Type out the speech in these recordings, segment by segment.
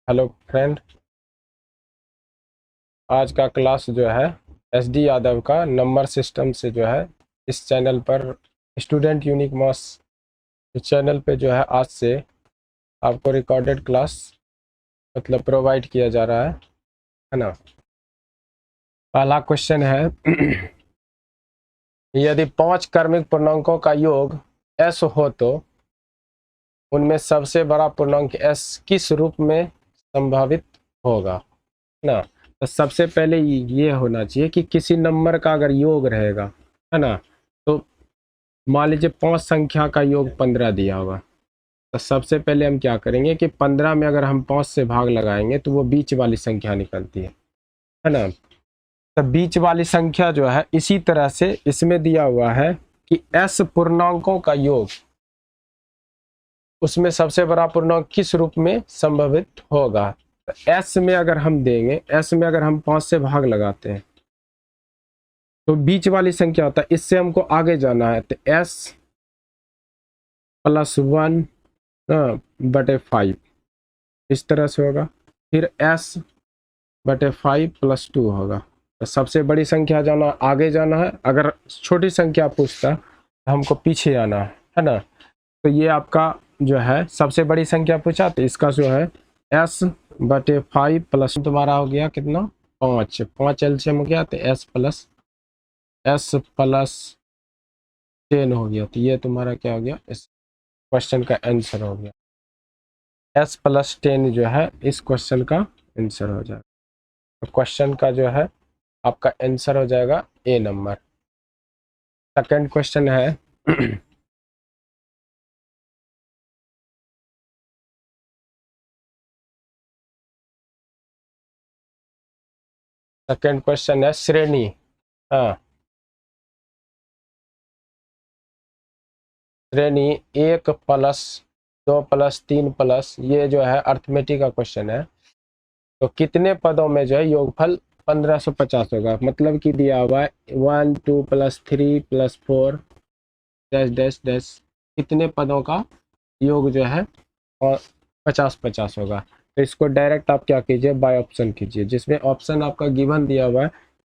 Hello friend, आज का class जो है SD यादव का नंबर सिस्टम से जो है इस चैनल पर स्टूडेंट यूनिक मॉस चैनल पे जो है आज से आपको रिकॉर्डेड क्लास मतलब प्रोवाइड किया जा रहा है ना। पहला क्वेश्चन है यदि 5 क्रमिक पूर्णांकों का योग s हो तो उनमें सबसे बड़ा पूर्णांक s किस रूप में संभावित होगा ना। तो सबसे पहले ये होना चाहिए कि किसी नंबर का अगर योग रहेगा, है ना, तो मान लीजिए 5 संख्या का योग 15 दिया होगा। तो सबसे पहले हम क्या करेंगे कि 15 में अगर हम 5 से भाग लगाएंगे तो वो बीच वाली संख्या निकलती है ना। तो बीच वाली संख्या जो है इसी तरह से इसमें दिया हुआ है कि s पूर्णांकों का योग उसमें सबसे बड़ा पूर्णांक किस रूप में संभावित होगा। तो s में अगर हम देंगे, s में अगर हम 5 से भाग लगाते हैं तो बीच वाली संख्या होता है, इससे हमको आगे जाना है। तो s प्लस 1 बटे 5 इस तरह से होगा। फिर s बटे 5 प्लस 2 होगा। तो सबसे बड़ी संख्या जाना, आगे जाना है। अगर छोटी संख्या पूछता तो हमको पीछे आना है ना। तो ये आपका जो है सबसे बड़ी संख्या पूछा, तो इसका जो है s बटे 5 प्लस तुम्हारा हो गया कितना, 5 एलसीएम हो गया। तो s प्लस 10 हो गया। तो ये तुम्हारा क्या हो गया, इस क्वेश्चन का आंसर हो गया। s+10 जो है इस क्वेश्चन का आंसर हो जाएगा। तो क्वेश्चन का जो है आपका आंसर हो जाएगा ए नंबर। सेकंड क्वेश्चन है सेकंड क्वेश्चन है श्रेणी। हाँ, श्रेणी 1+2+3+ ये जो है अर्थमेटिक का क्वेश्चन है। तो कितने पदों में जो है योगफल 1550 होगा। मतलब कि दिया हुआ है 1 2+3+4 डैश डैश डैश, कितने पदों का योग जो है और 50-50 होगा। तो इसको डायरेक्ट आप क्या कीजिए, बाय ऑप्शन कीजिए। जिसमें ऑप्शन आपका गिवन दिया हुआ है,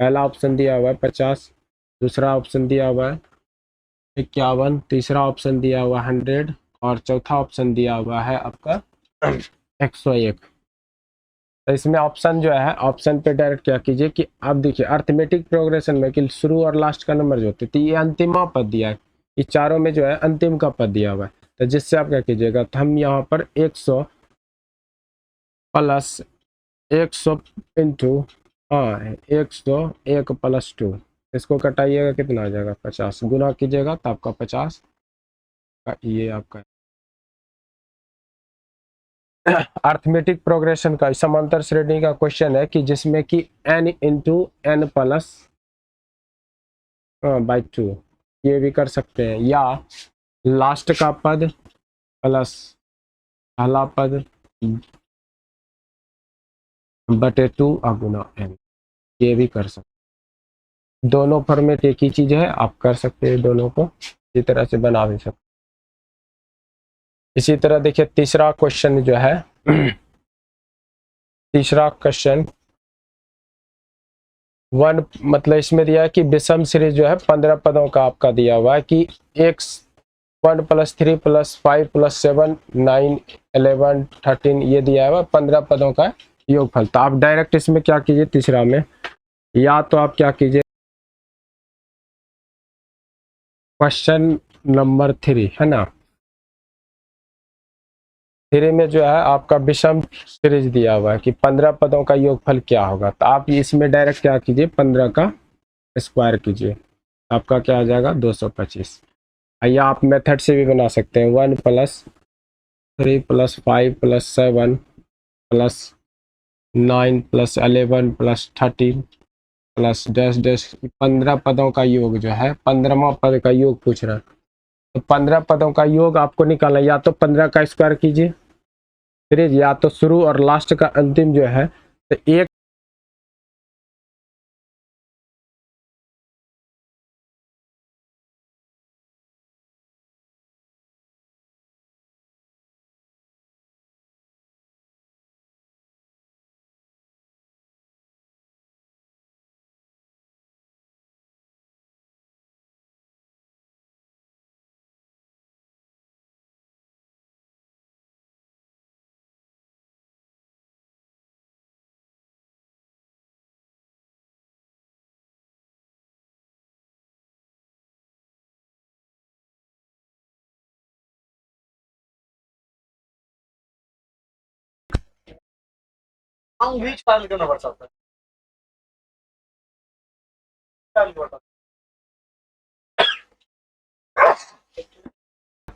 पहला ऑप्शन दिया हुआ है 50, दूसरा ऑप्शन दिया हुआ है 51, तीसरा ऑप्शन दिया हुआ है 100 और चौथा ऑप्शन दिया हुआ है आपका 101। तो इसमें ऑप्शन जो है, ऑप्शन पे डायरेक्ट क्या कीजिए कि आप देखिए अर्थमेटिक प्रोग्रेशन में कि शुरू और लास्ट का नंबर जो होते, तो ये अंतिम पद दिया है, ये चारों में जो है अंतिम का पद दिया हुआ है। तो जिससे आप क्या कीजिएगा, तो हम यहाँ पर 100 प्लस 100 इंटू, हाँ 101 प्लस 2, इसको कटाइएगा कितना आ जाएगा 50, गुना कीजिएगा तो आपका 50 का ये आपका अर्थमेटिक प्रोग्रेशन का समांतर श्रेणी का क्वेश्चन है कि जिसमें कि n into n plus by 2 ये भी कर सकते हैं, या लास्ट का पद प्लस पहला पद बटे 2 गुना n, ये भी कर सकते हैं। दोनों फॉर्मेट एक ही चीज है, आप कर सकते हैं दोनों को इसी तरह से बना भी सकते। इसी तरह देखिए तीसरा क्वेश्चन जो है तीसरा क्वेश्चन वन, मतलब इसमें दिया है कि विषम सीरीज जो है 15 पदों का आपका दिया हुआ है कि x 1+3+5+7 9 11 13 ये दिया हुआ 15 पदों का योगफल। तो आप डायरेक्ट इसमें क्या कीजिए, तीसरा में या तो आप क्या कीजिए क्वेश्चन नंबर 3 है ना, 3 में जो है आपका विषम सीरीज दिया हुआ है कि 15 पदों का योगफल क्या होगा। तो आप इसमें डायरेक्ट क्या कीजिए 15 का स्क्वायर कीजिए, आपका क्या आ जाएगा 225। या आप मेथड से भी बना सकते हैं, 1+3+5+7+9+11+13 प्लस डैश डैश 15 पदों का योग जो है 15वां पद का योग पूछ रहा है। तो 15 पदों का योग आपको निकालना, या तो 15 का स्क्वायर कीजिए फिर, या तो शुरू और लास्ट का अंतिम जो है तो एक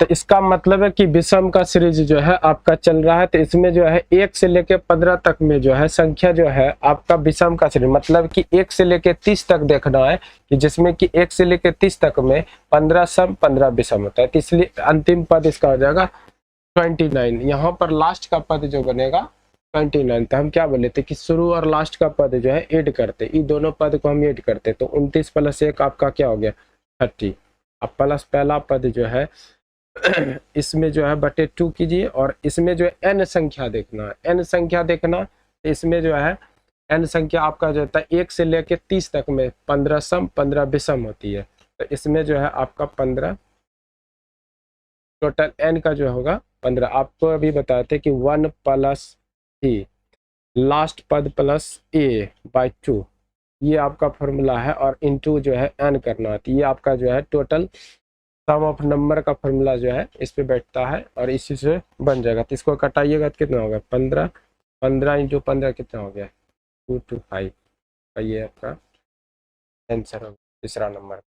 तो इसका मतलब है कि विषम का सीरीज जो है आपका चल रहा है, तो इसमें जो है 1 से लेके 15 तक में जो है संख्या जो है आपका विषम का सीरीज, मतलब कि 1 से लेके 30 तक देखना है, कि जिसमें कि 1 से लेके 30 तक में 15 सम 15 विषम होता है, तो इसलिए अंतिम पद इसका हो जाएगा 29। यहाँ पर लास्ट का पद जो बनेगा 29, तो हम क्या बोले थे कि शुरू और लास्ट का पद जो है ऐड करते, इन दोनों पद को हम ऐड करते, तो 29 + 1 आपका क्या हो गया 30। अब प्लस पहला पद जो है इसमें जो है /2 कीजिए, और इसमें जो है n संख्या देखना है, n संख्या देखना, इसमें जो है n संख्या आपका जो होता है 1 से लेके 30 तक में 15 सम 15 विषम होती है, तो इसमें जो है आपका 15 टोटल n का जो होगा 15। आपको अभी बताते कि 1 + 3 लास्ट पद प्लस a/2, ये आपका फॉर्मूला है, और इनटू जो है n करना है, तो ये आपका जो है टोटल सम ऑफ नंबर का फॉर्मूला जो है इस पे बैठता है, और इसी से बन जाएगा। तो इसको कटाइएगा तो कितना होगा 15, 15 × 15 कितना हो गया 225, ये आपका आंसर होगा तीसरा नंबर।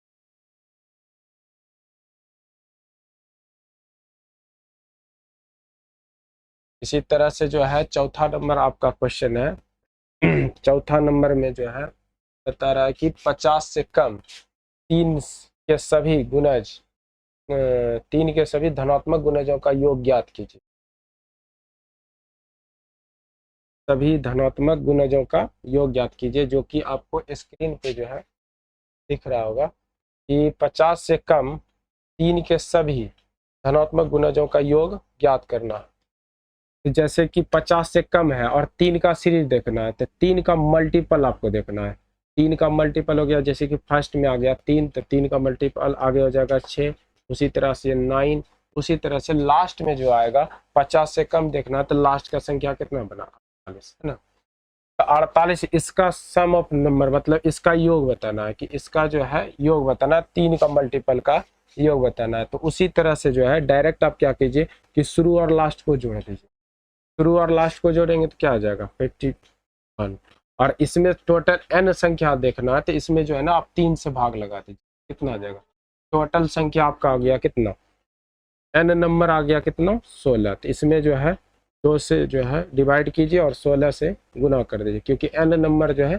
इसी तरह से जो है चौथा नंबर आपका क्वेश्चन है। चौथा नंबर में जो है बता रहा है कि 50 से कम 3 के सभी गुणज 3 के सभी धनात्मक गुणजों का योग ज्ञात कीजिए। सभी धनात्मक गुणजों का योग ज्ञात कीजिए, जो कि आपको स्क्रीन पे जो है दिख रहा होगा कि 50 से कम 3 के सभी धनात्मक गुणजों का योग ज्ञात करना। तो जैसे कि 50 से कम है और 3 का सीरीज देखना है, तो 3 का मल्टीपल आपको देखना है। 3 का मल्टीपल हो गया, जैसे कि फर्स्ट में आ गया 3, तो 3 का मल्टीपल आगे हो जाएगा 6, उसी तरह से 9, उसी तरह से लास्ट में जो आएगा 50 से कम देखना है, तो लास्ट का संख्या कितना बना 48 है ना, तो 48 इसका सम ऑफ नंबर, मतलब इसका योग बताना है, कि इसका जो है योग बताना है, 3 का मल्टीपल का योग बताना है। तो उसी तरह से जो है डायरेक्ट आप क्या कीजिए कि शुरू और लास्ट को जोड़ दीजिए, शुरू और लास्ट को जोड़ेंगे तो क्या आ जाएगा 51, और इसमें टोटल n संख्या देखना है, तो इसमें जो है ना आप 3 से भाग लगा दीजिए, कितना आ जाएगा टोटल संख्या आपका आ गया कितना n नंबर आ गया कितना 16, तो इसमें जो है 2 से जो है डिवाइड कीजिए और 16 से गुना कर दीजिए, क्योंकि n नंबर जो है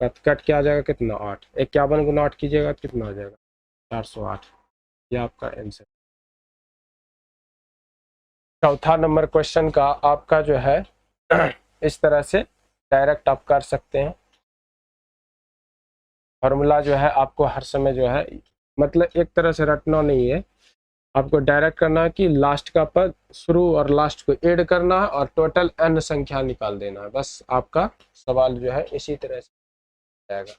कट के आ जाएगा कितना 8, 51 × 8 कीजिएगा तो कितना आ जाएगा 408, ये आपका आंसर। चौथा नंबर क्वेश्चन का आपका जो है इस तरह से डायरेक्ट आप कर सकते हैं। फार्मूला जो है आपको हर समय जो है मतलब एक तरह से रटना नहीं है, आपको डायरेक्ट करना है कि लास्ट का पद शुरू और लास्ट को ऐड करना है और टोटल n संख्या निकाल देना है, बस आपका सवाल जो है इसी तरह से जाएगा।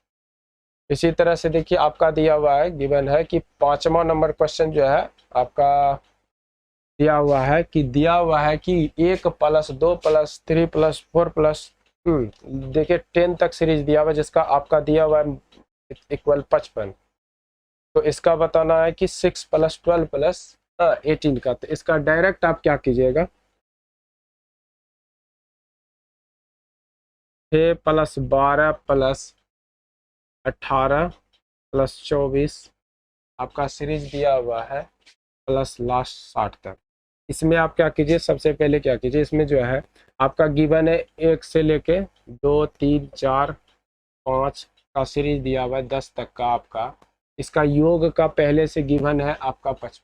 इसी तरह से देखिए आपका दिया हुआ है, गिवन है कि 5वां नंबर क्वेश्चन जो है आपका दिया हुआ है कि 1 + 2 + 3 + 4 प्लस देखिए 10 तक सीरीज दिया हुआ है, जिसका आपका दिया हुआ है इक्वल 55, तो इसका बताना है कि 6 + 12 + 18 का, तो इसका डायरेक्ट आप क्या कीजिएगा 6 + 12 + 18 + 24 आपका सीरीज दिया हुआ है प्लस लास्ट 60 तक। इसमें आप क्या कीजिए, सबसे पहले क्या कीजिए, इसमें जो है आपका गिवन है 1 से लेके 2 3 4 5 का सीरीज दिया हुआ है 10 तक का आपका, इसका योग का पहले से गिवन है आपका 55,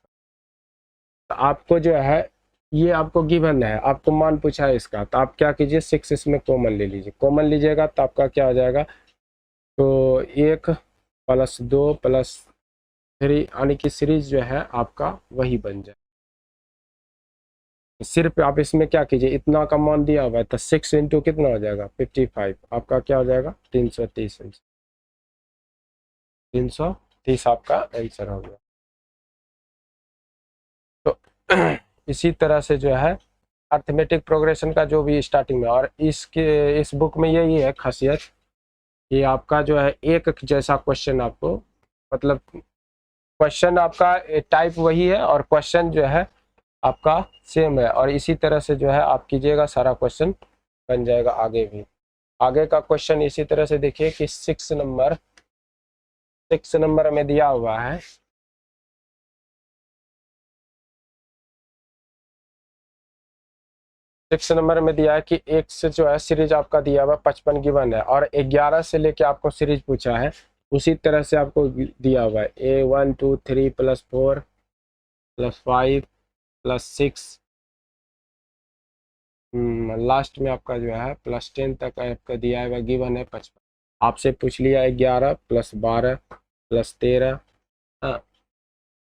तो आपको जो है ये आपको गिवन है, आपको मान पूछा है इसका, तो आप क्या कीजिए 6 इसमें कॉमन ले लीजिए, कॉमन लीजिएगा तो आपका क्या हो जाएगा, तो 1 + 2 + 3 यानी कि सीरीज जो है आपका वही बन जाए। सिर्फ आप इसमें क्या कीजिए, इतना का मान दिया हुआ है, तो 6 × कितना हो जाएगा 55, आपका क्या हो जाएगा 330, 330 आपका आंसर हो गया। तो इसी तरह से जो है अर्थमेटिक प्रोग्रेशन का जो भी स्टार्टिंग में, और इस बुक में यही है खासियत कि आपका जो है एक जैसा क्वेश्चन आपको, मतलब क्वेश्चन आपका टाइप वही है और क्वेश्चन जो है आपका सेम है, और इसी तरह से जो है आप कीजिएगा सारा क्वेश्चन बन जाएगा आगे भी। आगे का क्वेश्चन इसी तरह से देखिए कि 6 नंबर में दिया हुआ है। सिक्स नंबर में दिया है कि एक से जो है सीरीज आपका दिया हुआ 55 गिवन है और 11 से लेके आपको सीरीज पूछा है, उसी तरह से आपको दिया हुआ है A1 2 3 +4 +5 +6 लास्ट में आपका जो है +10 तक आपका दिया हुआ गिवन है 55। आपसे पूछ लिया है 11 +12 +13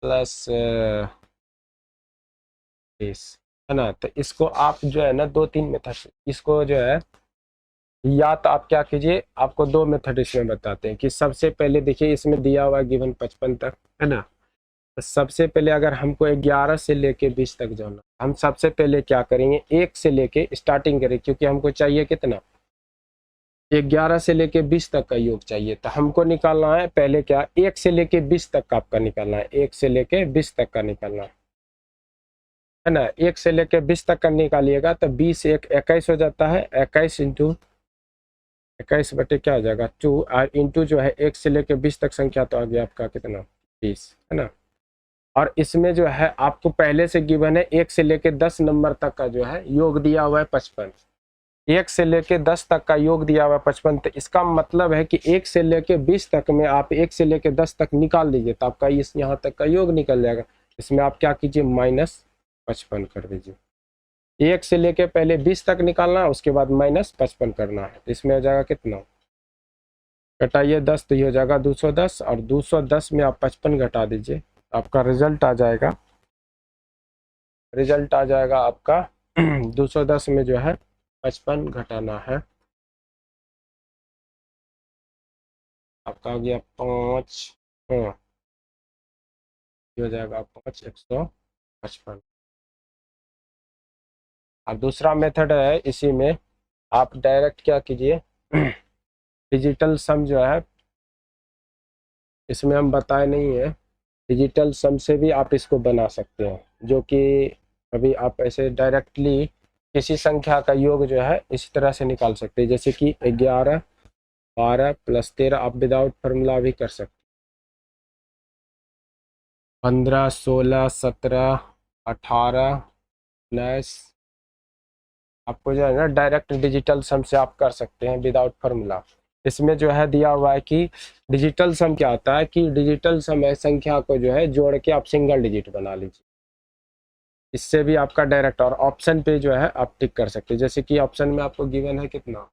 प्लस 20, है ना। तो इसको आप जो है ना 2-3 मेथड से इसको जो है, या तो आप क्या कीजिए, आपको 2 मेथड इसमें बताते हैं कि सबसे पहले देखिए इसमें दिया हुआ गिवन 55 तक, है ना। तो सबसे पहले अगर हमको 11 से लेके 20 तक जाना, हम सबसे पहले क्या करेंगे, 1 से लेके स्टार्टिंग करें, क्योंकि हमको चाहिए कितना, 11 से लेके 20 तक का योग चाहिए। तो हमको निकालना है पहले क्या, 1 से लेके 20 तक का आपका निकालना है, 1 से लेके 20 तक का निकालना है ना। 1 से लेके 20 तक का निकालिएगा तो 20 1 21 हो जाता है, 21 इंटू 21 बटे क्या हो जाएगा 2, और इंटू जो है 1 से लेके 20 तक संख्या तो आ गया आपका कितना 20, है ना। और इसमें जो है आपको पहले से गिवन है 1 से लेके 10 नंबर तक का जो है योग दिया हुआ है 55, 1 से लेके 10 तक का योग दिया हुआ है 55। तो इसका मतलब है कि 1 से लेके 20 तक में आप 1 से लेके 10 तक निकाल दीजिए तो आपका इस यहाँ तक का योग निकल जाएगा। इसमें आप क्या कीजिए, -55 कर दीजिए। 1 से लेके पहले 20 तक निकालना है, उसके बाद -55 करना है। तो इसमें हो जाएगा कितना, घटाइए 10 तो ये हो जाएगा 210, और 210 में आप 55 घटा दीजिए, आपका रिजल्ट आ जाएगा, आपका 210 में जो है 55 घटाना है, आपका हो गया 5, हाँ ये हो जाएगा 5 155। और दूसरा मेथड है, इसी में आप डायरेक्ट क्या कीजिए, डिजिटल सम जो है इसमें हम बताए नहीं है, डिजिटल सम से भी आप इसको बना सकते हैं, जो कि अभी आप ऐसे डायरेक्टली किसी संख्या का योग जो है इस तरह से निकाल सकते हैं, जैसे कि 11 12 + 13 आप विदाउट फार्मूला भी कर सकते हैं, 15 16 17 18 19, आपको जो है ना डायरेक्ट डिजिटल सम से आप कर सकते हैं विदाउट फार्मूला। इसमें जो है दिया हुआ है कि डिजिटल सम क्या होता है, कि डिजिटल सम है संख्या को जो है जोड़ के आप सिंगल डिजिट बना लीजिए, इससे भी आपका डायरेक्ट। और ऑप्शन पे जो है आप टिक कर सकते हैं, जैसे कि ऑप्शन में आपको गिवन है कितना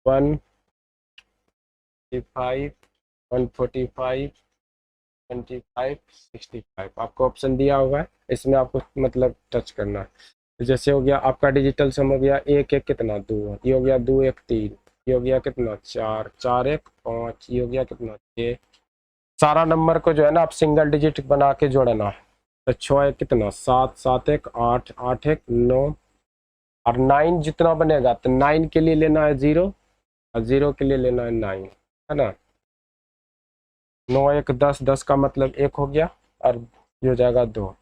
155 145 25 65, आपको ऑप्शन दिया हुआ है, इसमें आपको मतलब टच करना है। तो जैसे हो गया आपका डिजिटल सम हो गया 1 1 कितना 2, ये हो गया 2 1 3, ये हो गया कितना 4 4 1 5, ये हो गया कितना 6। सारा नंबर को जो है ना आप सिंगल डिजिट बना के जोड़ना है। तो 6 1 कितना 7 7 1 8 8 1 9, और 9 जितना बनेगा तो 9 के लिए लेना है 0, और 0 के लिए लेना है 9, है ना। 9 1 10, 10 का मतलब 1 हो गया, और ये हो जाएगा 2।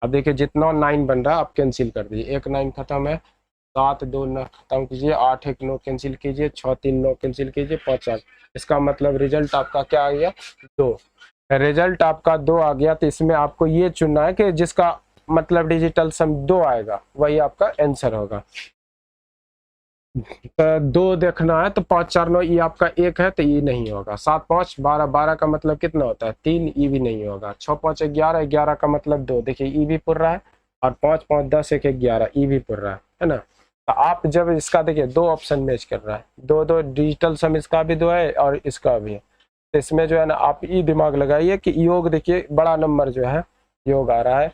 अब देखिए जितना 9 बन रहा है आप कैंसिल कर दीजिए, 1 9 खत्म है, 7 2 9 खत्म कीजिए, 8 1 9 कैंसिल कीजिए, 6 3 9 कैंसिल कीजिए, 5 8, इसका मतलब रिजल्ट आपका क्या आ गया 2। रिजल्ट आपका 2 आ गया। तो इसमें आपको ये चुनना है कि जिसका मतलब डिजिटल सम 2 आएगा वही आपका आंसर होगा। तो 2 देखना है तो 5 4 9 ये आपका 1 है तो ये नहीं होगा, 7 5 12 12 का मतलब कितना होता है 3, ये भी नहीं होगा, 6 5 11 11 का मतलब 2, देखिए ये भी पूर रहा है, और 5 5 10 1 11 ये भी पूर रहा है ना। तो आप जब इसका देखिए 2 ऑप्शन मैच कर रहा है, 2 2 डिजिटल सम इसका भी 2 है और इसका भी है। तो इसमें जो है ना आप ये दिमाग लगाइए कि योग देखिए बड़ा नंबर जो है योग आ रहा है,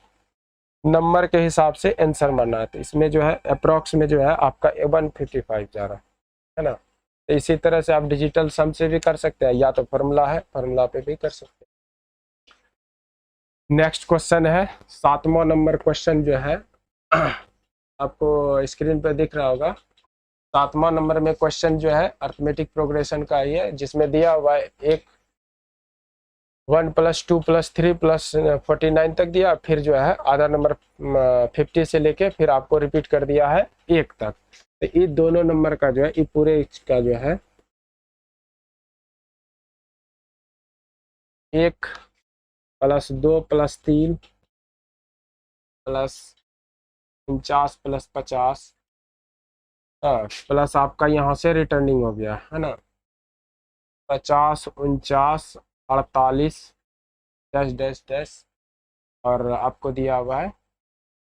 नंबर के हिसाब से आंसर मारना है। तो इसमें जो है अप्रॉक्स में जो है आपका 155 जा रहा है ना। तो इसी तरह से आप डिजिटल सम से भी कर सकते हैं, या तो फार्मूला है फार्मूला पे भी कर सकते हैं। नेक्स्ट क्वेश्चन है 7वां नंबर क्वेश्चन जो है आपको स्क्रीन पे दिख रहा होगा। 7वां नंबर में क्वेश्चन जो है अर्थमेटिक प्रोग्रेशन का ही है, जिसमें दिया हुआ है एक 1 + 2 + 3 + 49 तक दिया, फिर जो है आधा नंबर 50 से लेके फिर आपको रिपीट कर दिया है 1 तक। तो ये दोनों नंबर का जो है ये पूरे का जो है 1 + 2 + 3 +49 + 50, हाँ, प्लस आपका यहाँ से रिटर्निंग हो गया है ना, 50, 49, 48, डैश डैश डैश, और आपको दिया हुआ है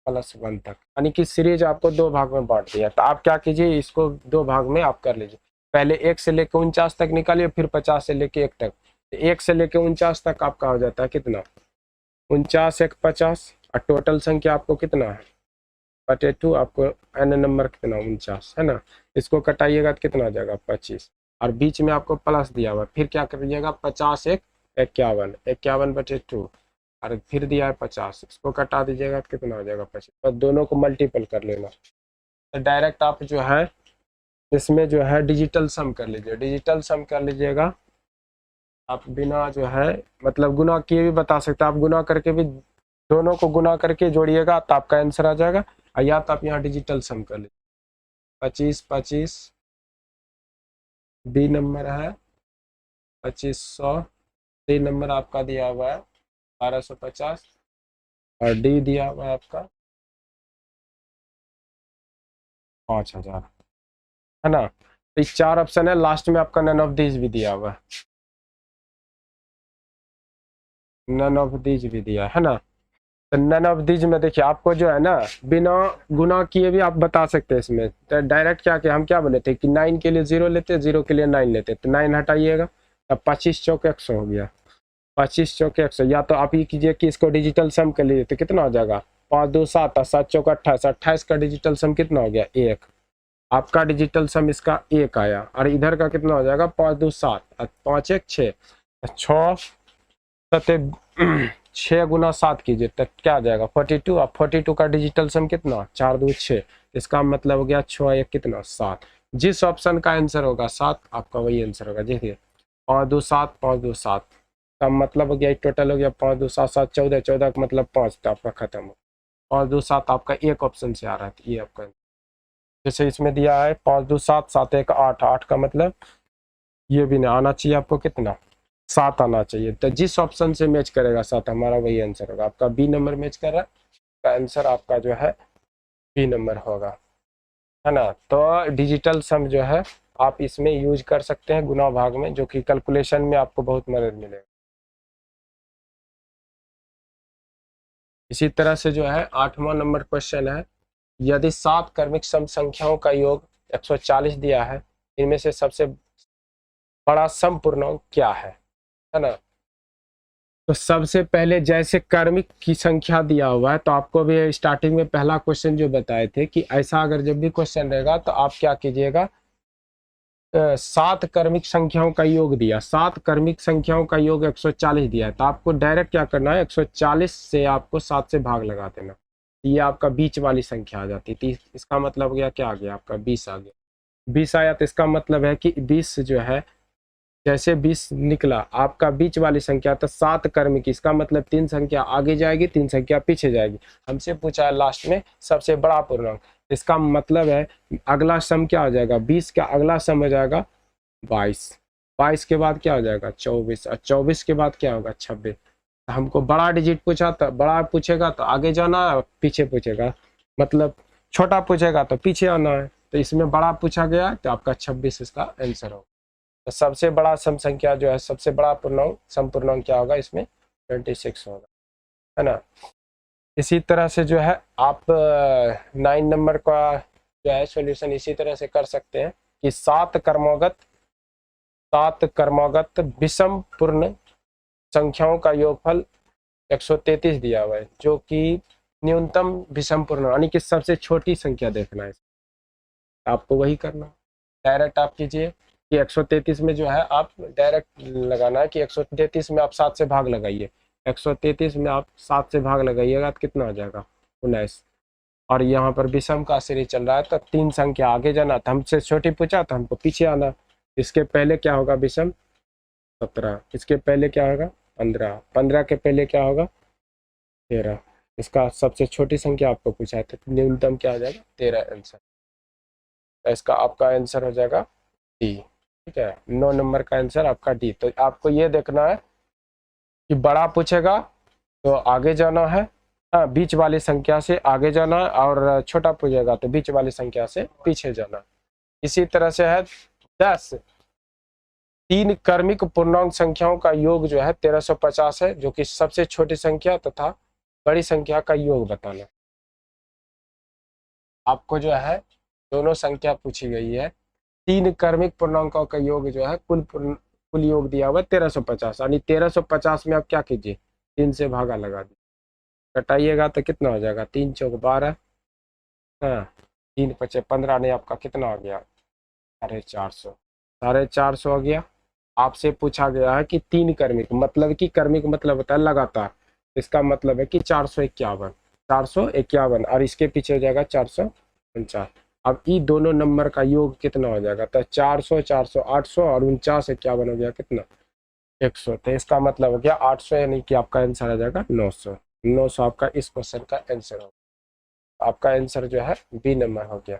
+1 तक, यानी कि सीरीज आपको 2 भाग में बांट दिया। तो आप क्या कीजिए, इसको 2 भाग में आप कर लीजिए। पहले 1 से लेकर 49 तक निकालिए, फिर 50 से लेकर 1 तक। 1 से लेकर 49 तक आपका हो जाता है कितना, 49 1 50, और टोटल संख्या आपको कितना है 42, आपको एन नंबर कितना 49 है ना। इसको कटाइएगा तो कितना आ जाएगा 25, और बीच में आपको प्लस दिया हुआ, फिर क्या करिएगा 50 1 51, 51/2, और फिर दिया है 50, इसको कटा दीजिएगा तो कितना हो जाएगा 25, तो दोनों को मल्टीपल कर लेना। तो डायरेक्ट आप जो है इसमें जो है डिजिटल सम कर लीजिए, डिजिटल सम कर लीजिएगा आप, बिना जो है मतलब गुना किए भी बता सकते हैं आप, गुना करके भी, दोनों को गुना करके जोड़िएगा तो आपका आंसर आ जाएगा, या तो आप यहाँ डिजिटल सम कर लीजिए। 25 25, बी नंबर है 2500, सी नंबर आपका दिया हुआ है 1250, और डी दिया हुआ है आपका 5000, है ना। तो 4 ऑप्शन है, लास्ट में आपका नन ऑफ दीज भी दिया हुआ है, नन ऑफ दीज भी दिया है ना। तो नन ऑफ दीज में देखिए आपको जो है ना बिना गुना किए भी आप बता सकते हैं इसमें। तो डायरेक्ट क्या किया, हम क्या बोले थे कि 9 के लिए 0 लेते, 0 के लिए 9 लेते, तो 9 हटाइएगा, तब 25 चौक 100 हो गया, 25 चौक 100। या तो आप ये कीजिए कि इसको डिजिटल सम कर लीजिए, तो कितना हो जाएगा 5 2 7 और 7 चौक 28, 28 का डिजिटल सम कितना हो गया 1, आपका डिजिटल सम इसका 1 आया, और इधर का कितना हो जाएगा 5 2 7 और 5 1 6, 6 7 6 गुना 7 कीजिए तब क्या आ जाएगा 42, और 42 का डिजिटल सम कितना 4 2 6, इसका मतलब हो गया 6 1 कितना 7। जिस ऑप्शन का आंसर होगा 7 आपका वही आंसर होगा। देखिए 5 2 7 5 2 7 का मतलब हो गया, टोटल हो गया 5 2 7 7 14, 14 का मतलब 5, तो आपका खत्म हो। 5 2 7 आपका एक ऑप्शन से आ रहा है, ये आपका जैसे इसमें दिया है 5 2 7 7 1 8, 8 का मतलब ये भी नहीं आना चाहिए आपको, कितना 7 आना चाहिए। तो जिस ऑप्शन से मैच करेगा 7 हमारा वही आंसर होगा। आपका बी नंबर मैच कर रहा है, तो आंसर आपका जो है बी नंबर होगा, है ना। तो डिजिटल सम जो है आप इसमें यूज कर सकते हैं गुना भाग में, जो कि कैलकुलेशन में आपको बहुत मदद मिलेगा। इसी तरह से जो है 8वां नंबर क्वेश्चन है, यदि 7 क्रमिक सम संख्याओं का योग 140 दिया है, इनमें से सबसे बड़ा सम पूर्णांक क्या है ना। तो सबसे पहले जैसे क्रमिक की संख्या दिया हुआ है, तो आपको भी स्टार्टिंग में पहला क्वेश्चन जो बताए थे कि ऐसा अगर जब भी क्वेश्चन रहेगा तो आप क्या कीजिएगा, 7 क्रमिक संख्याओं का योग दिया, 7 क्रमिक संख्याओं का योग 140 दिया है, तो आपको डायरेक्ट क्या करना है 140 से आपको 7 से भाग लगा देना, ये आपका बीच वाली संख्या आ जाती है। इसका मतलब हो गया क्या आ गया आपका 20 आ गया, 20 आया, तो इसका मतलब है कि 20 जो है जैसे 20 निकला आपका बीच वाली संख्या, तो 7 क्रमिक, इसका मतलब 3 संख्या आगे जाएगी 3 संख्या पीछे जाएगी। हमसे पूछा है लास्ट में सबसे बड़ा पूर्णांक, इसका मतलब है अगला सम क्या हो जाएगा 20 का अगला सम हो जाएगा 22, 22 के बाद क्या हो जाएगा 24, और 24 के बाद क्या होगा 26। हमको बड़ा डिजिट पूछा, तो बड़ा पूछेगा तो आगे जाना है, पीछे पूछेगा मतलब छोटा पूछेगा तो पीछे आना है। तो इसमें बड़ा पूछा गया तो आपका 26 इसका आंसर होगा। तो सबसे बड़ा सम संख्या जो है, सबसे बड़ा पूर्णांक सम पूर्णांक क्या होगा इसमें 26 होगा, है ना। इसी तरह से जो है आप 9 नंबर का जो है सॉल्यूशन इसी तरह से कर सकते हैं कि 7 क्रमागत विषम पूर्ण संख्याओं का योगफल 133 दिया हुआ है, जो कि न्यूनतम विषम पूर्ण यानी कि सबसे छोटी संख्या देखना है, आपको वही करना। डायरेक्ट आप कीजिए कि 133 में जो है आप डायरेक्ट लगाना है कि 133 में आप 7 से भाग लगाइए, 133 में आप 7 से भाग लगाइएगा तो कितना आ जाएगा 19। और यहाँ पर विषम का सीरीज चल रहा है, तो 3 संख्या आगे जाना, तो हमसे छोटी पूछा तो हमको पीछे आना। इसके पहले क्या होगा विषम 17, इसके पहले क्या होगा 15, 15 के पहले क्या होगा 13, इसका सबसे छोटी संख्या आपको पूछा है तो न्यूनतम क्या आ जाएगा 13 आंसर। तो इसका आपका आंसर हो जाएगा डी। ठीक है, 9 नंबर का आंसर आपका डी। तो आपको ये देखना है कि बड़ा पूछेगा तो आगे जाना है, हाँ, बीच वाली संख्या से आगे जाना, और छोटा पूछेगा तो बीच वाली संख्या से पीछे जाना। इसी तरह से है 10 तीन क्रमिक पूर्णांक संख्याओं का योग जो है 1350 है, जो कि सबसे छोटी संख्या तथा बड़ी संख्या का योग बताना। आपको जो है दोनों संख्या पूछी गई है, तीन क्रमिक पूर्णांकों का योग जो है कुल योग दिया हुआ है 1350, यानी 1350 में आप क्या कीजिए, 3 से भागा लगा दीजिए, कटाइएगा तो कितना हो जाएगा, 3 चौक 12, हाँ, 3 पचे 15, नहीं आपका कितना हो गया, 450, 450 हो गया। आपसे पूछा गया है कि तीन क्रमिक, मतलब कि क्रमिक मतलब होता है लगातार, इसका मतलब है कि 451, 451, और इसके पीछे हो जाएगा 449। अब ये दोनों नंबर का योग कितना हो जाएगा, तो 400, 400, 800 और 49, 51 हो गया कितना, 100। तो इसका मतलब हो गया 800, यानी कि आपका आंसर आ जाएगा 900। 900 आपका इस क्वेश्चन का आंसर होगा। आपका आंसर जो है बी नंबर हो गया।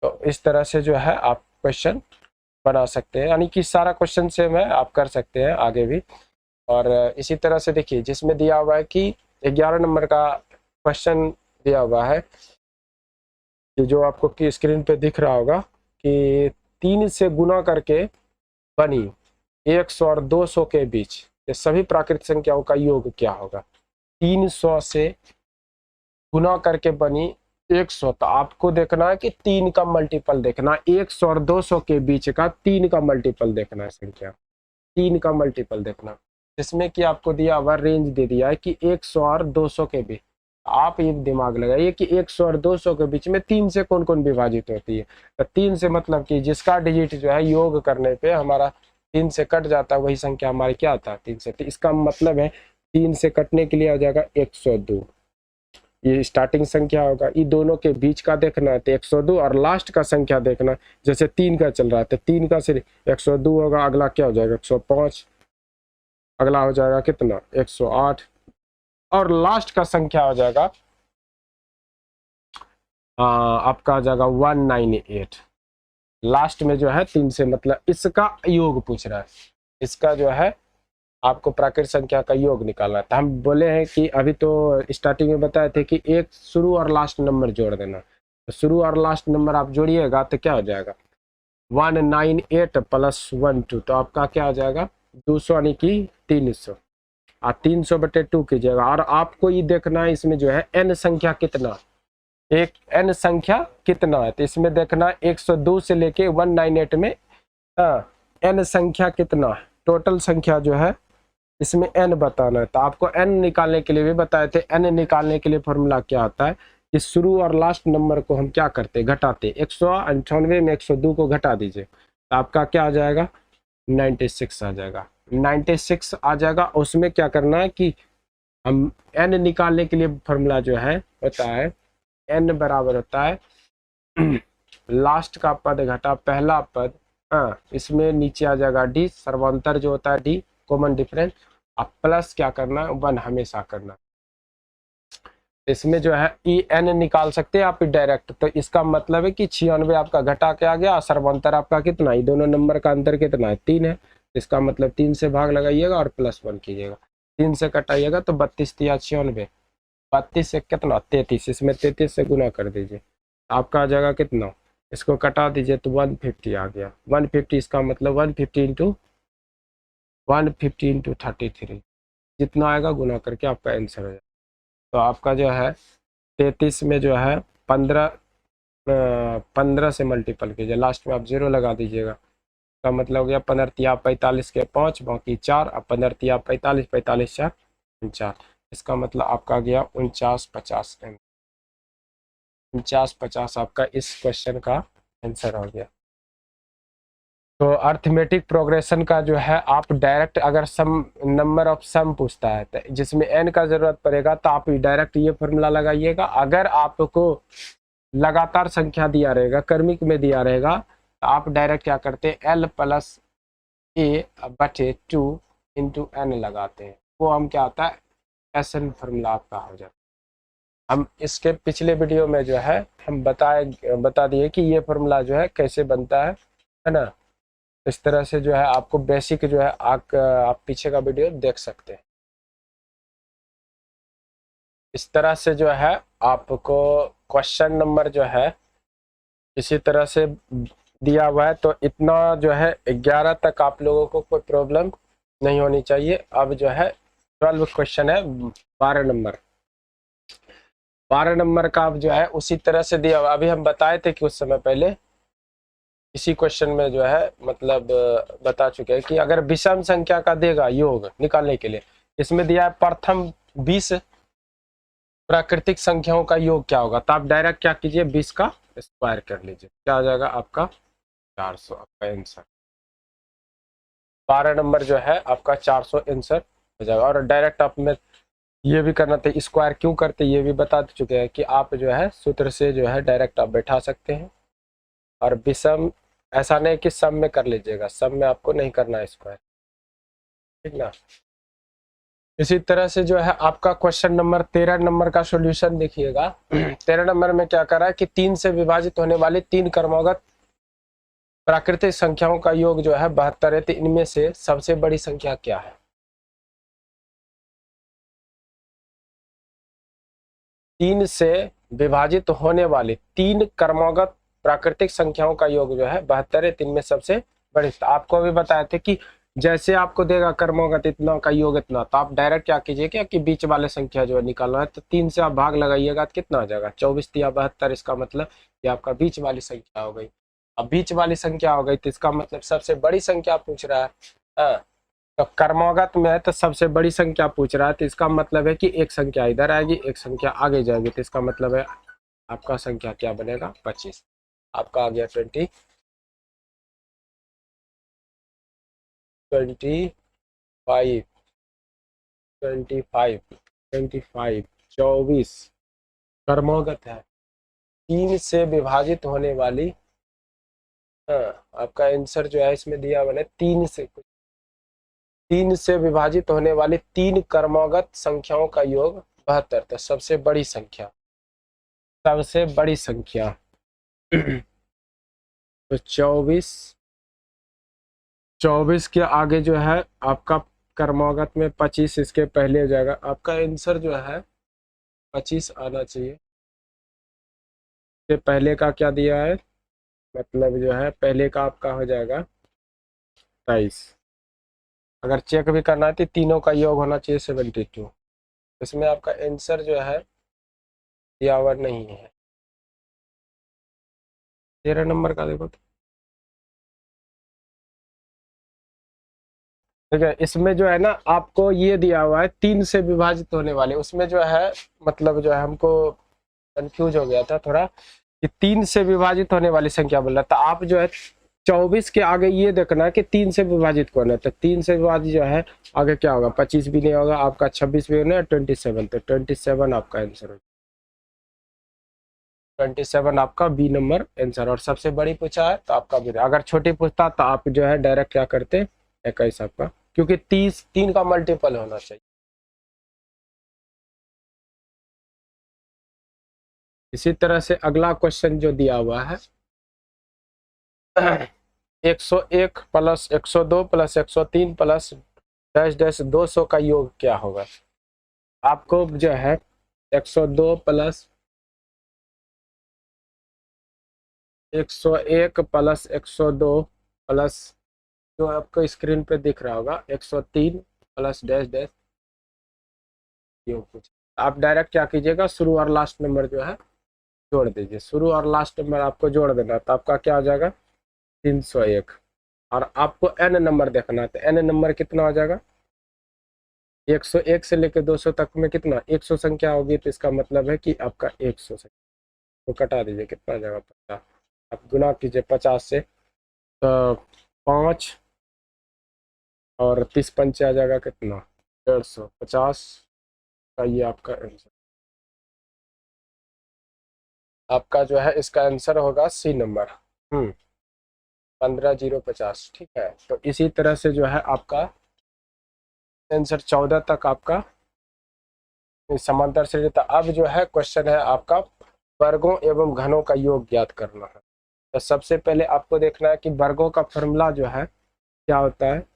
तो इस तरह से जो है आप क्वेश्चन बना सकते हैं, यानी कि सारा क्वेश्चन से में आप कर सकते हैं आगे भी। और इसी तरह से देखिए, जिसमें दिया हुआ है कि 11 नंबर का क्वेश्चन दिया हुआ है कि जो आपको की स्क्रीन पे दिख रहा होगा कि 3 से गुना करके बनी 100 और 200 के बीच ये सभी प्राकृतिक संख्याओं का योग क्या होगा। 300 से गुना करके बनी 100, तो आपको देखना है कि 3 का मल्टीपल देखना, 100 और 200 के बीच का 3 का मल्टीपल देखना है संख्या, 3 का मल्टीपल देखना, जिसमें कि आपको दिया हुआ रेंज दे दिया है कि 100 और 200 के बीच। आप ये दिमाग लगाइए कि 100 और 200 के बीच में 3 से कौन कौन विभाजित होती है, तो 3 से मतलब कि जिसका डिजिट जो है योग करने पे हमारा 3 से कट जाता है, वही संख्या हमारी क्या आता है 3 से। तो इसका मतलब है 3 से कटने के लिए आ जाएगा 102, ये स्टार्टिंग संख्या होगा। ये दोनों के बीच का देखना है तो 102, और लास्ट का संख्या देखना, जैसे 3 का चल रहा है तो 3 का सिर्फ 102 होगा, अगला क्या हो जाएगा 105, अगला हो जाएगा कितना 108, और लास्ट का संख्या हो जाएगा आपका आ जाएगा 198। लास्ट में जो है 3 से मतलब इसका योग पूछ रहा है, इसका जो है आपको प्राकृतिक संख्या का योग निकालना है। तो हम बोले हैं कि अभी तो स्टार्टिंग में बताए थे कि एक शुरू और लास्ट नंबर जोड़ देना, तो शुरू और लास्ट नंबर आप जोड़िएगा तो क्या हो जाएगा 198 प्लस 12, तो आपका क्या हो जाएगा 200, यानी कि 300, और 300/2 कीजिएगा। और आपको ये देखना है इसमें जो है n संख्या कितना, एक n संख्या कितना है, तो इसमें देखना 102 से लेके 198 में n संख्या कितना है, टोटल संख्या जो है इसमें n बताना है। तो आपको n निकालने के लिए भी बताए थे, n निकालने के लिए फॉर्मूला क्या आता है कि शुरू और लास्ट नंबर को हम क्या करते, घटाते, 198 में 102 को घटा दीजिए, तो आपका क्या आ जाएगा 96 आ जाएगा, 96 आ जाएगा। उसमें क्या करना है कि हम n निकालने के लिए फॉर्मूला जो है होता है n बराबर होता है लास्ट का पद घटा पहला पद, इसमें नीचे आ जाएगा d, सर्वांतर जो होता है d, कॉमन डिफरेंस, अब प्लस क्या करना है 1 हमेशा करना। इसमें जो है en निकाल सकते हैं आप डायरेक्ट, तो इसका मतलब है कि 96 आपका घटा के आ गया, सर्वांतर आपका कितना, ये दोनों नंबर का अंतर कितना है 3 है, इसका मतलब 3 से भाग लगाइएगा और +1 कीजिएगा, 3 से कटाइएगा तो 32 या 96, 32 से कितना 33, इसमें 33 से गुना कर दीजिए, आपका आ जाएगा कितना, इसको कटा दीजिए तो 150 आ गया, 150, इसका मतलब 150 इंटू 33, जितना आएगा गुना करके आपका आंसर हो जाएगा। तो आपका जो है 33 में जो है 15 से मल्टीपल कीजिए, लास्ट में आप 0 लगा दीजिएगा, का मतलब हो गया 15 45 के 5 बाकी 4, अब 15 45 45 4 49, इसका मतलब आपका गया 49 50 आपका इस क्वेश्चन का आंसर हो गया। तो अर्थमेटिक प्रोग्रेशन का जो है आप डायरेक्ट, अगर सम नंबर ऑफ सम पूछता है तो जिसमें n का जरूरत पड़ेगा तो आप डायरेक्ट ये फॉर्मूला लगाइएगा। अगर आपको लगातार संख्या दिया रहेगा, क्रमिक में दिया रहेगा, तो आप डायरेक्ट क्या करते हैं l + a/2 इंटू n लगाते हैं, वो हम क्या होता है SN फॉर्मूला आपका हो जाता है। हम इसके पिछले वीडियो में जो है हम बता दिए कि ये फॉर्मूला जो है कैसे बनता है ना। इस तरह से जो है आपको बेसिक जो है आप पीछे का वीडियो देख सकते हैं। इस तरह से जो है आपको क्वेश्चन नंबर जो है इसी तरह से दिया हुआ है, तो इतना जो है 11 तक आप लोगों को कोई प्रॉब्लम नहीं होनी चाहिए। अब जो है 12 क्वेश्चन है, 12 नंबर 12 नंबर का अब जो है उसी तरह से दिया हुआ। अभी हम बताए थे कि उस समय पहले इसी क्वेश्चन में जो है मतलब बता चुके हैं कि अगर विषम संख्या का देगा योग निकालने के लिए, इसमें दिया है प्रथम 20 प्राकृतिक संख्याओं का योग क्या होगा, तो आप डायरेक्ट क्या कीजिए 20 का स्क्वायर कर लीजिए, क्या आ जाएगा आपका 400, आपका आंसर 12 नंबर जो है आपका 400 आंसर हो जाएगा। और डायरेक्ट आप में ये भी करना था, स्क्वायर क्यों करते ये भी बता चुके हैं कि आप जो है सूत्र से जो है डायरेक्ट आप बैठा सकते हैं। और विषम ऐसा नहीं कि सम में कर लीजिएगा, सम में आपको नहीं करना है स्क्वायर, ठीक ना। इसी तरह से जो है आपका क्वेश्चन नंबर 13 नंबर का सॉल्यूशन देखिएगा। 13 नंबर में क्या कर रहा है कि 3 से विभाजित होने वाली 3 क्रमागत प्राकृतिक संख्याओं का योग जो है 72 है, तो इनमें से सबसे बड़ी संख्या क्या है। 3 से विभाजित होने वाली 3 क्रमागत प्राकृतिक संख्याओं का योग जो है 72 है, 3 में सबसे बड़ी। तो आपको अभी बताए थे कि जैसे आपको देगा क्रमागत इतना का योग इतना, तो आप डायरेक्ट क्या कीजिएगा कि बीच वाले संख्या जो है निकालना है, तो 3 से आप भाग लगाइएगा तो कितना आ जाएगा 24 या 72, इसका मतलब ये आपका बीच वाली संख्या हो गई। अब बीच वाली संख्या हो गई तो इसका मतलब सबसे बड़ी संख्या पूछ रहा है। हाँ, तो क्रमागत में है तो सबसे बड़ी संख्या पूछ रहा है, तो इसका मतलब है कि एक संख्या इधर आएगी एक संख्या आगे जाएगी, तो इसका मतलब है आपका संख्या क्या बनेगा 25। आपका आ गया 25 25 24 क्रमागत है 3 से विभाजित होने वाली। हाँ, आपका आंसर जो है इसमें दिया मैंने 3 से विभाजित होने वाली 3 क्रमागत संख्याओं का योग 72, तो सबसे बड़ी संख्या तो 24 के आगे जो है आपका क्रमागत में 25 इसके पहले हो जाएगा, आपका आंसर जो है 25 आना चाहिए। इससे पहले का क्या दिया है, मतलब जो है पहले का आपका हो जाएगा 23। अगर चेक भी करना है तो तीनों का योग होना चाहिए 72, इसमें आपका आंसर जो है दिया हुआ नहीं है। 13 नंबर का देखो, ठीक है। इसमें जो है ना आपको ये दिया हुआ है 3 से विभाजित होने वाले, उसमें जो है मतलब जो है हमको कंफ्यूज हो गया था थोड़ा कि 3 से विभाजित होने वाली संख्या बोल रहा था। आप जो है 24 के आगे ये देखना है कि 3 से विभाजित कौन है, तो 3 से विभाजित जो है आगे क्या होगा 25 भी नहीं होगा आपका, 26 भी नहीं, 27, तो 27 आपका आंसर होगा। 27 आपका बी नंबर आंसर। और सबसे बड़ी पूछा है तो आपका बी। अगर छोटी पूछता तो आप जो है डायरेक्ट क्या करते 21 आपका, क्योंकि 30 3 का मल्टीपल होना चाहिए। इसी तरह से अगला क्वेश्चन जो दिया हुआ है 101 plus 102 plus 103 plus dash dash 200 का योग क्या होगा। आपको जो है 102 प्लस 101 प्लस 102 प्लस जो आपको स्क्रीन पे दिख रहा होगा 103 प्लस डैश डैश योग कुछ। आप डायरेक्ट क्या कीजिएगा शुरू और लास्ट नंबर जो है जोड़ दीजिए, शुरू और लास्ट नंबर आपको जोड़ देना, तो आपका क्या हो जाएगा 301। और आपको एन नंबर देखना है, तो एन नंबर कितना हो जाएगा 101 से लेकर 200 तक में कितना 100 संख्या होगी, तो इसका मतलब है कि आपका 100 संख्या तो कटा दीजिए, कितना आ जाएगा 50। आप गुना कीजिए 50 से, तो 5 और 30 पंचे आ जाएगा कितना 150 का, ये आपका आंसर। आपका जो है इसका आंसर होगा सी नंबर 15050, ठीक है। तो इसी तरह से जो है आपका आंसर 14 तक आपका समांतर श्रेणी। तो अब जो है क्वेश्चन है आपका वर्गों एवं घनों का योग ज्ञात करना है। तो सबसे पहले आपको देखना है कि वर्गों का फॉर्मूला जो है क्या होता है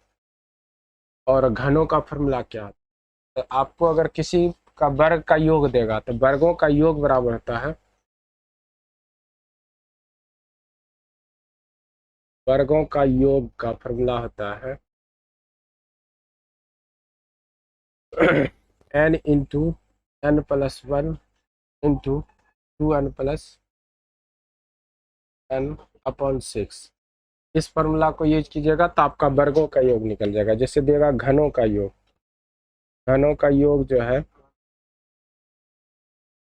और घनों का फॉर्मूला क्या होता है। तो आपको अगर किसी का वर्ग का योग देगा तो वर्गों का योग बराबर होता है, वर्गों का योग का फॉर्मूला होता है n into n plus 1 into 2n plus n upon 6। इस फॉर्मूला को यूज कीजिएगा तो आपका वर्गों का योग निकल जाएगा। जैसे देगा घनों का योग, घनों का योग जो है,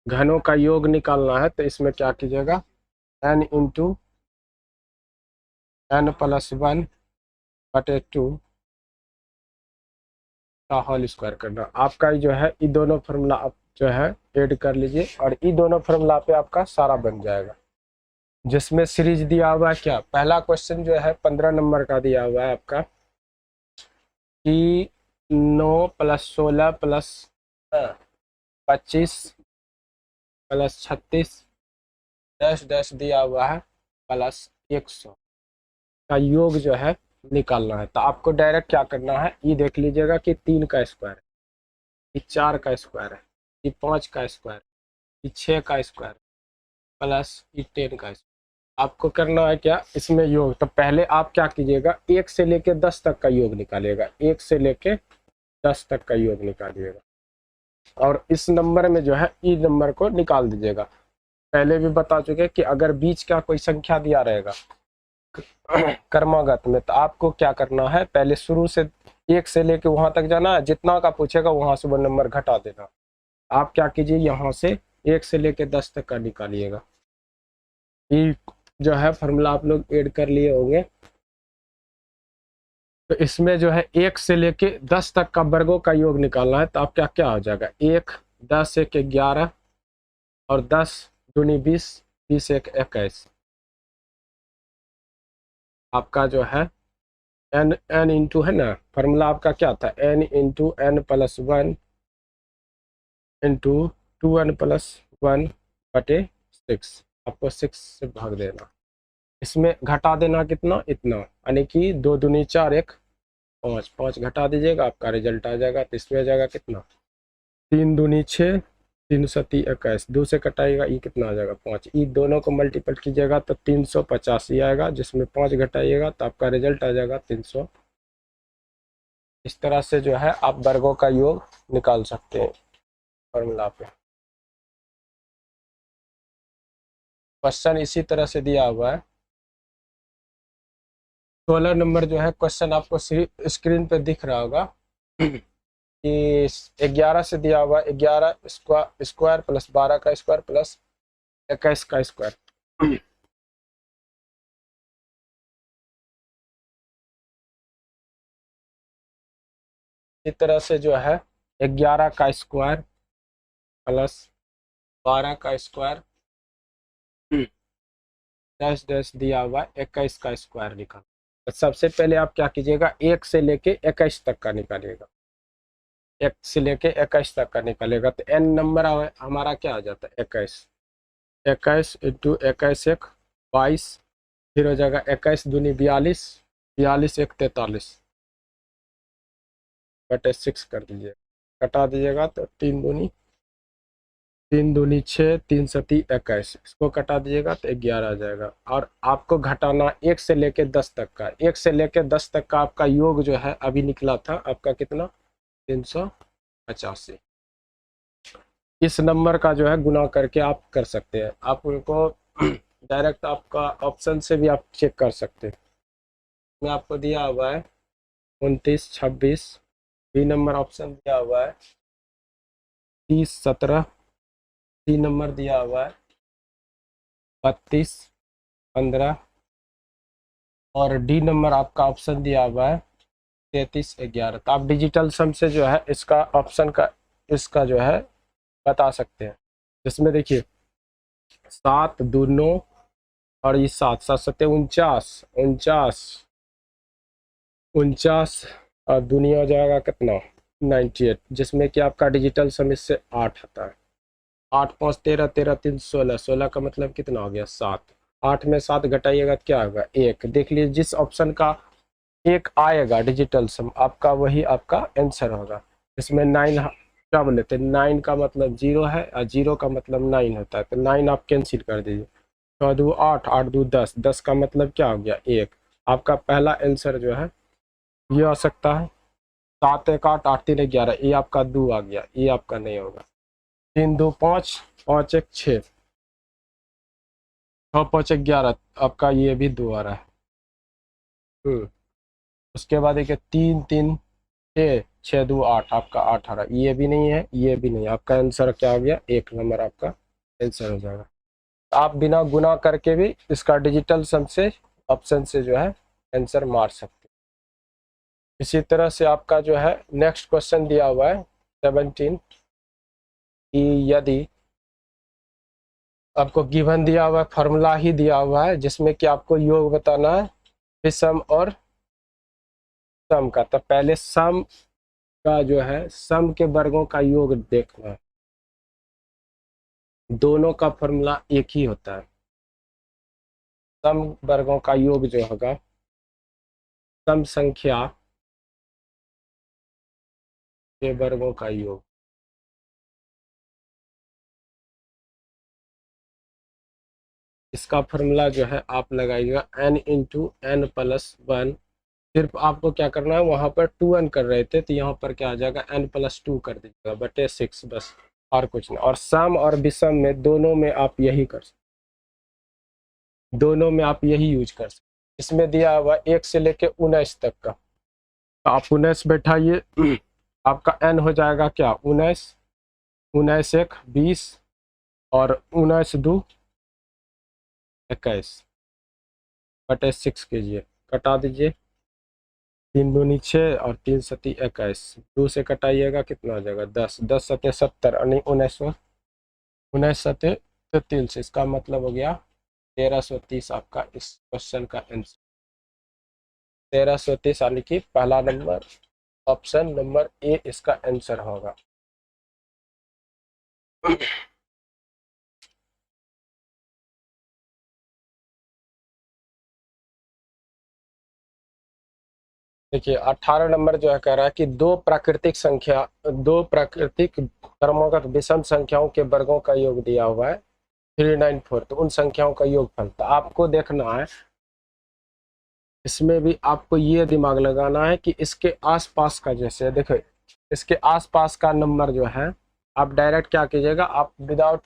घनों का योग निकालना है तो इसमें क्या कीजिएगा n इंटू n प्लस 1 बटे 2 का होल स्क्वायर करना। आपका जो है ये दोनों फॉर्मूला आप जो है ऐड कर लीजिए और ये दोनों फॉर्मूला पे आपका सारा बन जाएगा। जिसमें सीरीज दिया हुआ है क्या, पहला क्वेश्चन जो है 15 नंबर का दिया हुआ है आपका कि 9 plus 16 plus 25 plus 36 dash dash दिया हुआ है प्लस 100 का योग जो है निकालना है। तो आपको डायरेक्ट क्या करना है, ये देख लीजिएगा कि 3 का स्क्वायर है, ये 4 का स्क्वायर है, ये 5 का स्क्वायर, ये 6 का स्क्वायर प्लस ये 10 का स्क्वायर। आपको करना है क्या इसमें योग। तो पहले आप क्या कीजिएगा 1 से लेके 10 तक का योग निकालिएगा, 1 से लेके 10 तक का योग निकालिएगा और इस नंबर में जो है ई नंबर को निकाल दीजिएगा। पहले भी बता चुके कि अगर बीच का कोई संख्या दिया रहेगा क्रमागत में तो आपको क्या करना है, पहले शुरू से 1 से लेके वहां तक जाना है, जितना का पूछेगा वहां से वो नंबर घटा देना। आप क्या कीजिए यहाँ से 1 से लेके 10 तक का निकालिएगा। ये जो है फॉर्मूला आप लोग ऐड कर लिए होंगे। तो इसमें जो है 1 से लेके 10 तक का वर्गों का योग निकालना है। तो आप क्या क्या हो जाएगा 1 10 1 11 और 10 दूनी 20 20 1 21। आपका जो है n n इंटू है ना, फॉर्मूला आपका क्या था n into n plus 1 into 2n plus 1 बटे 6। आपको 6 से भाग देना, इसमें घटा देना कितना इतना, यानी कि 2 दूनी 4 1 5 5 घटा दीजिएगा आपका रिजल्ट आ जाएगा। तो इसमें आ जाएगा कितना 3 दूनी 6 3 सती 21, 2 से कटाइएगा ये कितना आ जाएगा 5, ये दोनों को मल्टीपल कीजिएगा तो 385 आएगा, जिसमें 5 घटाइएगा तो आपका रिजल्ट आ जाएगा 300। इस तरह से जो है आप वर्गों का योग निकाल सकते हैं फॉर्मूला पे। क्वेश्चन इसी तरह से दिया हुआ है। 16 नंबर जो है क्वेश्चन आपको स्क्रीन पे दिख रहा होगा कि 11 से दिया हुआ 11 स्क्वायर प्लस 12 का स्क्वायर प्लस 21 का स्क्वायर। इस तरह से जो है 11 का स्क्वायर प्लस 12 का स्क्वायर डैश डैश दिया हुआ 21 का स्क्वायर निकाल। तो सबसे पहले आप क्या कीजिएगा 1 से लेके 21 तक का निकालिएगा, 1 से लेके 21 तक का निकालेगा तो n नंबर हमारा क्या आ जाता है 21, 21 इंटू 21 1 22, फिर हो जाएगा 21 दूनी 42, 42 1 43 बटे 6 कर दीजिए, कटा दीजिएगा तो 3 दूनी 6 3 सती 21, इसको कटा दीजिएगा तो 11 आ जाएगा। और आपको घटाना 1 से लेके 10 तक का, 1 से लेके 10 तक का आपका योग जो है अभी निकला था आपका कितना 385। इस नंबर का जो है गुना करके आप कर सकते हैं। आप उनको डायरेक्ट आपका ऑप्शन से भी आप चेक कर सकते हैं। मैं आपको दिया हुआ है 29 26, बी नंबर ऑप्शन दिया हुआ है 30 17, सी नंबर दिया हुआ है 32 15 और डी नंबर आपका ऑप्शन दिया हुआ है 33 11। तो आप डिजिटल सम से जो है इसका ऑप्शन का इसका जो है बता सकते हैं। जिसमें देखिए 7 2 9 और ये 7 7 7 49 49 49 और दुनिया हो जाएगा कितना 98, जिसमें कि आपका डिजिटल सम इससे 8 आता है। 8 5 13, 13 3 16, 16 का मतलब कितना हो गया 7। 8 में 7 घटाइएगा क्या होगा 1। देख लीजिए जिस ऑप्शन का एक आएगा डिजिटल सम आपका वही आपका आंसर होगा। इसमें 9 क्या बोले थे, 9 का मतलब 0 है और 0 का मतलब 9 होता है, तो 9 आप कैंसिल कर दीजिए। 6 2 8, 8 2 10, 10 का मतलब क्या हो गया 1। आपका पहला आंसर जो है ये आ सकता है। 7 1 8, 8 3 11, ये आपका 2 आ गया, ये आपका नहीं होगा। 3 2 5, 5 1 6, 6 5 1 11, आपका ये भी 2 आ रहा है। उसके बाद एक 3 3 6, 6 2 8, आपका 8 आ रहा है, ये भी नहीं है, ये भी नहीं। आपका आंसर क्या हो गया 1 नंबर आपका आंसर हो जाएगा। आप बिना गुना करके भी इसका डिजिटल सम से ऑप्शन से जो है आंसर मार सकते हैं। इसी तरह से आपका जो है नेक्स्ट क्वेश्चन दिया हुआ है 17 कि यदि आपको गिवन दिया हुआ है, फॉर्मूला ही दिया हुआ है जिसमें कि आपको योग बताना है विषम और सम का। तो पहले सम का जो है सम के वर्गों का योग देखना है। दोनों का फॉर्मूला एक ही होता है। सम वर्गों का योग जो होगा सम संख्या के वर्गों का योग। इसका फॉर्मूला जो है आप लगाइएगा n into n plus one. सिर्फ आपको क्या करना है, वहां पर 2n कर रहे थे तो यहाँ पर क्या आ जाएगा n+2 कर दीजिएगा बटे 6 बस, और कुछ नहीं। और सम और विषम में दोनों में आप यही कर सकते, दोनों में आप यही यूज कर सकते। इसमें दिया हुआ 1 से लेके 19 तक का, तो आप 19 बैठाइए, आपका n हो जाएगा क्या 19, 19 1 20, और 19 2 21 बटे 6 कीजिए, कटा दीजिए। 3 दूनी 6 और 3 सती 21, 2 से कटाइएगा कितना हो जाएगा 10, 10 सते 70 और नहीं 19, 19 सते 33। इसका मतलब हो गया 1330 आपका इस क्वेश्चन का आंसर। 1330 यानी कि पहला नंबर ऑप्शन नंबर ए इसका आंसर होगा। देखिए 18 नंबर जो है कह रहा है कि दो प्राकृतिक क्रमागत विषम संख्याओं के वर्गों का योग दिया हुआ है 394, तो उन संख्याओं का योगफल। तो आपको देखना है इसमें भी आपको ये दिमाग लगाना है कि इसके आसपास का, जैसे देखो इसके आसपास का नंबर जो है आप डायरेक्ट क्या कीजिएगा, आप विदाउट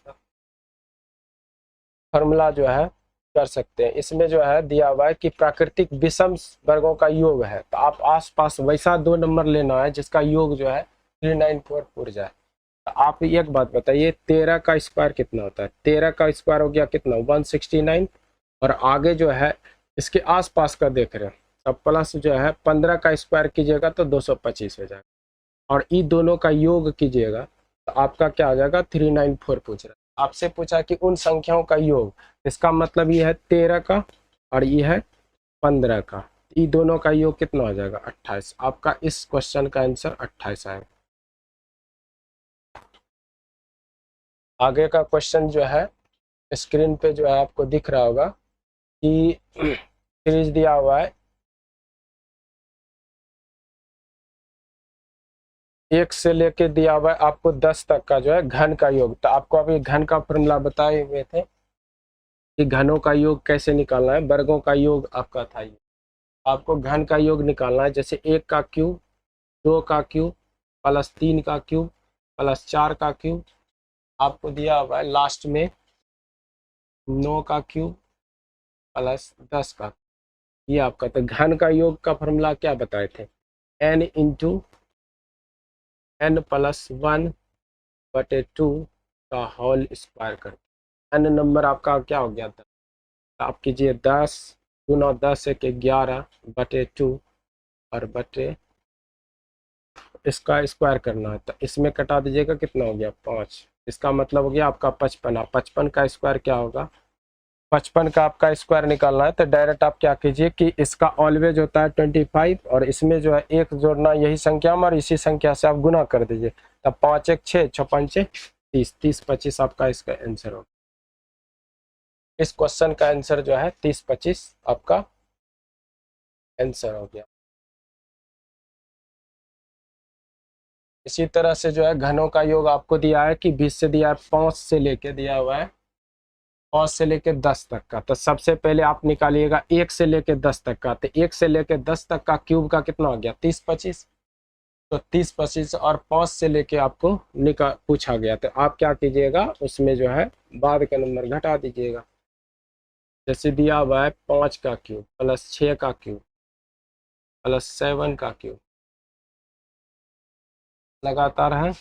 फॉर्मूला जो है कर सकते हैं। इसमें जो है दिया हुआ है कि प्राकृतिक विषम वर्गों का योग है, तो आप आसपास वैसा 2 नंबर लेना है जिसका योग जो है 394 पूर जाए। तो आप एक बात बताइए 13 का स्क्वायर कितना होता है, 13 का स्क्वायर हो गया कितना 169, और आगे जो है इसके आसपास का देख रहे हैं, अब प्लस जो है 15 का स्क्वायर कीजिएगा तो 225 हो जाएगा, और ई दोनों का योग कीजिएगा तो आपका क्या आ जाएगा 394 पूछ रहा है। आपसे पूछा कि उन संख्याओं का योग, इसका मतलब ये है 13 का और ये है 15 का, ई दोनों का योग कितना हो जाएगा 28। आपका इस क्वेश्चन का आंसर 28 आएगा। आगे का क्वेश्चन जो है स्क्रीन पे जो है आपको दिख रहा होगा कि सीरीज दिया हुआ है 1 से लेके दिया हुआ है आपको 10 तक का जो है घन का योग। तो आपको अभी घन का फॉर्मूला बताए हुए थे कि घनों का योग कैसे निकालना है, वर्गों का योग आपका था ये। आपको घन का योग निकालना है, जैसे 1 का क्यूब, 2 का क्यूब प्लस 3 का क्यूब प्लस 4 का क्यूब, आपको दिया हुआ है लास्ट में 9 का क्यूब प्लस 10 का, ये आपका। तो घन का योग का फॉर्मूला क्या बताए थे, n इंटू n+1 बटे 2 का होल स्क्वायर कर। n नंबर आपका क्या हो गया था, आप कीजिए 10 गुना 10 एक 11 बटे 2 और बटे इसका स्क्वायर करना है, तो इसमें कटा दीजिएगा कितना हो गया 5। इसका मतलब हो गया आपका 55। 55 का स्क्वायर क्या होगा 55 का आपका स्क्वायर निकालना है तो डायरेक्ट आप क्या कीजिए कि इसका ऑलवेज होता है 25 और इसमें जो है एक जोड़ना यही संख्या में और इसी संख्या से आप गुना कर दीजिए, तब 5 1 6 6 5 30, 30 25 आपका इसका आंसर होगा। इस क्वेश्चन का आंसर जो है 30 25 आपका आंसर हो गया। इसी तरह से जो है घनों का योग आपको दिया है कि 20 से दिया है, 5 से लेके दिया हुआ है 5 से लेके 10 तक का। तो सबसे पहले आप निकालिएगा 1 से लेके 10 तक का, तो 1 से लेके 10 तक का क्यूब का कितना हो गया 30 25। तो 30 25 और 5 से लेके आपको पूछा गया, तो आप क्या कीजिएगा उसमें जो है बाद का नंबर घटा दीजिएगा। जैसे दिया हुआ है 5 का क्यूब प्लस 6 का क्यूब प्लस 7 का क्यूब लगातार है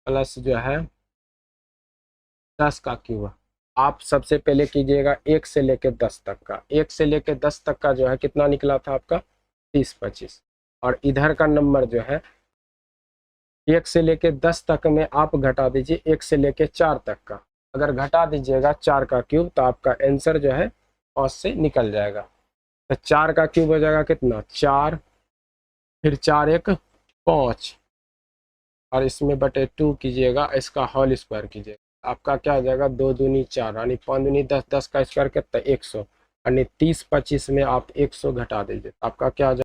प्लस जो है 10 का क्यूब। आप सबसे पहले कीजिएगा 1 से लेकर 10 तक का, 1 से लेकर 10 तक का जो है कितना निकला था आपका 30 25। और इधर का नंबर जो है 1 से लेकर 10 तक में आप घटा दीजिए 1 से लेकर 4 तक का। अगर घटा दीजिएगा 4 का क्यूब तो आपका आंसर जो है 5 से निकल जाएगा। तो 4 का क्यूब हो जाएगा कितना 4, फिर 4 1 5 और इसमें बटे 2 कीजिएगा, इसका होल स्क्वायर कीजिएगा, आपका क्या हो जाएगा 2 दूनी 4 यानी 5 दूनी 10, 10 का स्क्वायर कितना 100 यानी 30 25 में आप 100 घटा दीजिए, आपका क्या हो जाएगा